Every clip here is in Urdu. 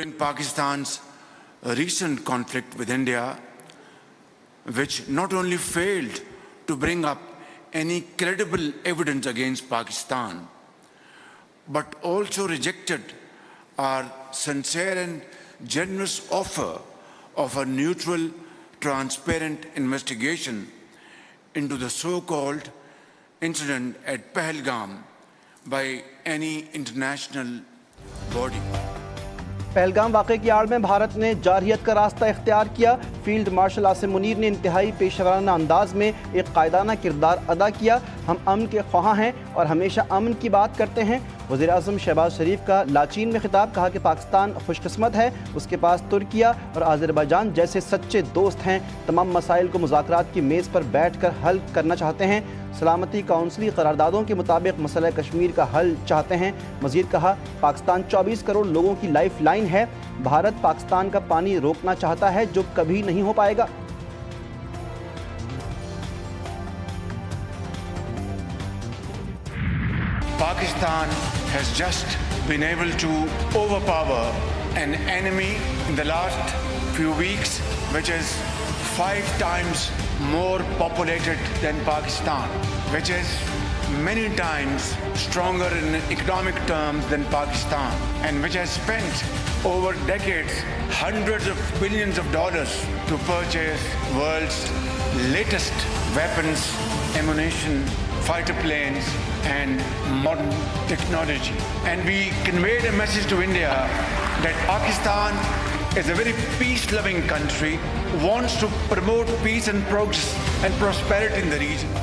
during Pakistan's recent conflict with India, which not only failed to bring up any credible evidence against Pakistan, but also rejected our sincere and generous offer of a neutral, transparent investigation into the so-called incident at Pahalgam by any international body. Pahalgam واقعے کی آڑ میں بھارت نے جارحیت کا راستہ اختیار کیا. فیلڈ مارشل عاصم منیر نے انتہائی پیشورانہ انداز میں ایک قائدانہ کردار ادا کیا. ہم امن کے خواہاں ہیں اور ہمیشہ امن کی بات کرتے ہیں. وزیر اعظم شہباز شریف کا لاچین میں خطاب, کہا کہ پاکستان خوش قسمت ہے, اس کے پاس ترکیہ اور آذربائیجان جیسے سچے دوست ہیں. تمام مسائل کو مذاکرات کی میز پر بیٹھ کر حل کرنا چاہتے ہیں. سلامتی کونسلی قراردادوں کے مطابق مسئلہ کشمیر کا حل چاہتے ہیں. مزید کہا, پاکستان 24 کروڑ لوگوں کی لائف لائن ہے. بھارت پاکستان کا پانی روکنا چاہتا ہے جو کبھی نہیں ہو پائے گا. Pakistan has just been able to overpower an enemy in the last few weeks, which is 5 times more populated than Pakistan, which is many times stronger in economic terms than Pakistan, and which has spent over decades hundreds of billions of dollars to purchase world's latest weapons, ammunition, fighter planes and modern technology. And we conveyed a message to India that Pakistan is a very peace-loving country, wants to promote peace and progress and prosperity in the region.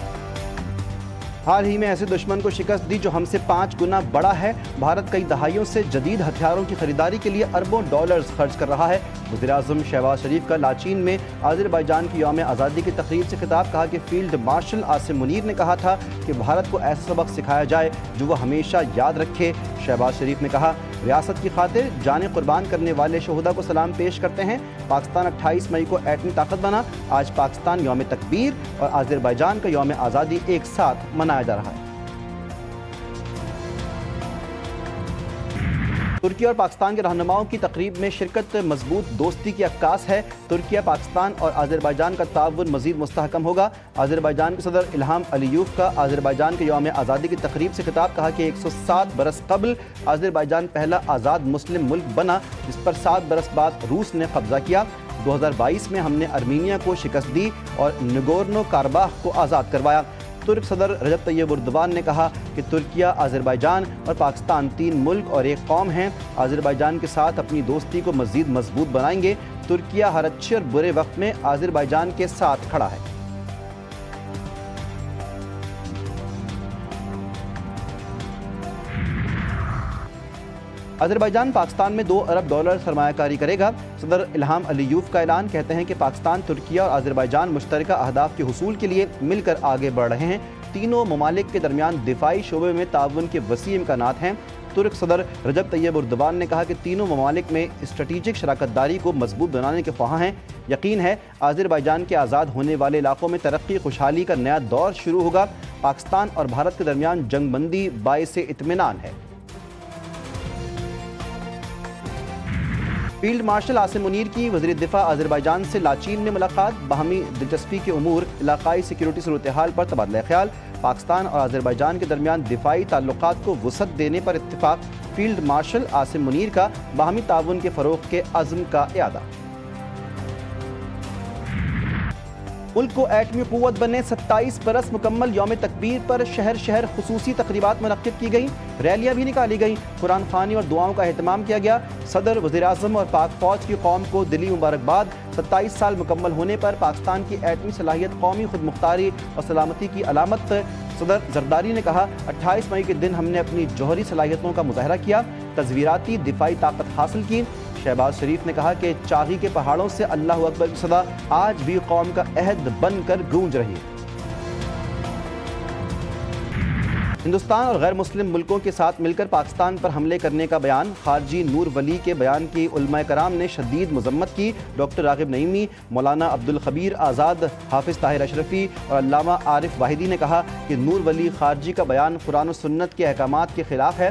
حال ہی میں ایسے دشمن کو شکست دی جو ہم سے 5 گنا بڑا ہے. بھارت کئی دہائیوں سے جدید ہتھیاروں کی خریداری کے لیے اربوں ڈالرز خرچ کر رہا ہے. وزیر اعظم شہباز شریف کا لاچین میں آذربائیجان کی یوم آزادی کی تقریب سے خطاب, کہا کہ فیلڈ مارشل عاصم منیر نے کہا تھا کہ بھارت کو ایسا سبق سکھایا جائے جو وہ ہمیشہ یاد رکھے. شہباز شریف نے کہا, ریاست کی خاطر جانیں قربان کرنے والے شہداء کو سلام پیش کرتے ہیں. پاکستان 28 مئی کو ایٹمی طاقت بنا. آج پاکستان یوم تکبیر اور آذربائیجان کا یوم آزادی ایک ساتھ منایا جا رہا ہے. ترکی اور پاکستان کے رہنماؤں کی تقریب میں شرکت مضبوط دوستی کی عکاس ہے. ترکیہ, پاکستان اور آذربائیجان کا تعاون مزید مستحکم ہوگا. آذربائیجان کے صدر الہام علیوف کا آذربائیجان کے یوم آزادی کی تقریب سے خطاب, کہا کہ 107 برس قبل آذربائیجان پہلا آزاد مسلم ملک بنا جس پر 7 برس بعد روس نے قبضہ کیا. 2022 میں ہم نے ارمینیا کو شکست دی اور نگورنو کارباخ کو آزاد کروایا. ترک صدر رجب طیب اردوان نے کہا کہ ترکیہ, آذربائیجان اور پاکستان 3 ملک اور ایک قوم ہیں. آذربائیجان کے ساتھ اپنی دوستی کو مزید مضبوط بنائیں گے. ترکیہ ہر اچھے اور برے وقت میں آذربائیجان کے ساتھ کھڑا ہے. آذربائیجان پاکستان میں $2 ارب سرمایہ کاری کرے گا. صدر الہام علیوف کا اعلان, کہتے ہیں کہ پاکستان, ترکیہ اور آذربائیجان مشترکہ اہداف کے حصول کے لیے مل کر آگے بڑھ رہے ہیں. تینوں ممالک کے درمیان دفاعی شعبے میں تعاون کے وسیع امکانات ہیں. ترک صدر رجب طیب اردوان نے کہا کہ تینوں ممالک میں اسٹریٹجک شراکت داری کو مضبوط بنانے کے خواہاں ہیں. یقین ہے آذربائیجان کے آزاد ہونے والے علاقوں میں ترقی, خوشحالی کا نیا دور شروع ہوگا. پاکستان اور بھارت کے درمیان جنگ بندی باعث اطمینان ہے. فیلڈ مارشل عاصم منیر کی وزیر دفاع آذربائیجان سے لاچین میں ملاقات. باہمی دلچسپی کے امور, علاقائی سیکیورٹی صورتحال پر تبادلہ خیال. پاکستان اور آذربائیجان کے درمیان دفاعی تعلقات کو وسعت دینے پر اتفاق. فیلڈ مارشل عاصم منیر کا باہمی تعاون کے فروغ کے عزم کا اعادہ. ملک کو ایٹمی قوت بننے 27 برس مکمل. یوم تکبیر پر شہر شہر خصوصی تقریبات منعقد کی گئیں, ریلیاں بھی نکالی گئیں, قرآن خوانی اور دعاؤں کا اہتمام کیا گیا. صدر, وزیر اعظم اور پاک فوج کی قوم کو دلی مبارکباد. 27 سال مکمل ہونے پر پاکستان کی ایٹمی صلاحیت قومی خود مختاری اور سلامتی کی علامت. صدر زرداری نے کہا, 28 مئی کے دن ہم نے اپنی جوہری صلاحیتوں کا مظاہرہ کیا, تزویراتی دفاعی طاقت حاصل کی. شہباز شریف نے کہا کہ چاغی کے پہاڑوں سے اللہ اکبر کی صدا آج بھی قوم کا عہد بن کر گونج رہی ہے. ہندوستان اور غیر مسلم ملکوں کے ساتھ مل کر پاکستان پر حملے کرنے کا بیان. خارجی نور ولی کے بیان کی علماء کرام نے شدید مذمت کی. ڈاکٹر راغب نعیمی, مولانا عبدالخبیر آزاد, حافظ طاہر اشرفی اور علامہ عارف واحدی نے کہا کہ نور ولی خارجی کا بیان قرآن و سنت کے احکامات کے خلاف ہے.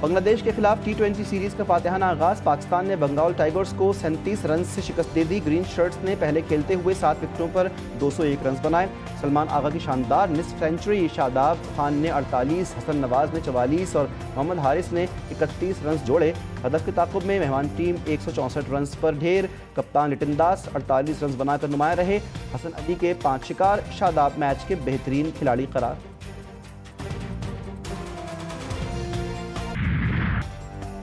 بنگلہ دیش کے خلاف T20 سیریز کا فاتحانہ آغاز، پاکستان نے بنگال ٹائیگرز کو 37 رنز سے شکست دے دی۔ گرین شرٹس نے پہلے کھیلتے ہوئے 7 وکٹوں پر 201 رنز بنائے۔ سلمان آغا کی شاندار نصف سینچری، شاداب خان نے 48، حسن نواز نے 44 اور محمد حارث نے 31 رنز جوڑے۔ ہدف کے تعاقب میں مہمان ٹیم 164 رنز پر ڈھیر، کپتان لٹن داس 48 رنز بنا کر نمایاں رہے۔ حسن علی کے 5 شکار، شاداب میچ کے بہترین کھلاڑی قرار۔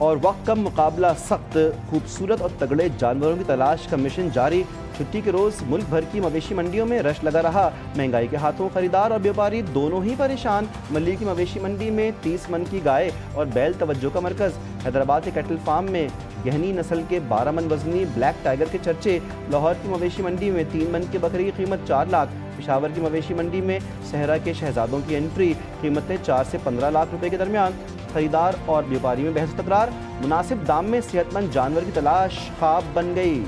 اور وقت کم مقابلہ سخت، خوبصورت اور تگڑے جانوروں کی تلاش کا مشن جاری۔ چھٹی کے روز ملک بھر کی مویشی منڈیوں میں رش لگا رہا، مہنگائی کے ہاتھوں خریدار اور بیوپاری دونوں ہی پریشان۔ ملی کی مویشی منڈی میں 30 من کی گائے اور بیل توجہ کا مرکز۔ حیدرآباد کے کیٹل فارم میں گہنی نسل کے 12 من وزنی بلیک ٹائیگر کے چرچے۔ لاہور کی مویشی منڈی میں 3 من کے بکری کی قیمت 4 لاکھ۔ پشاور کی مویشی منڈی میں صحرا کے شہزادوں کی انٹری، قیمتیں 4 سے 15 لاکھ روپے کے درمیان۔ خریدار اور بیوپاری میں بحث و تکرار، مناسب دام میں صحت مند جانور کی تلاش خواب بن گئی۔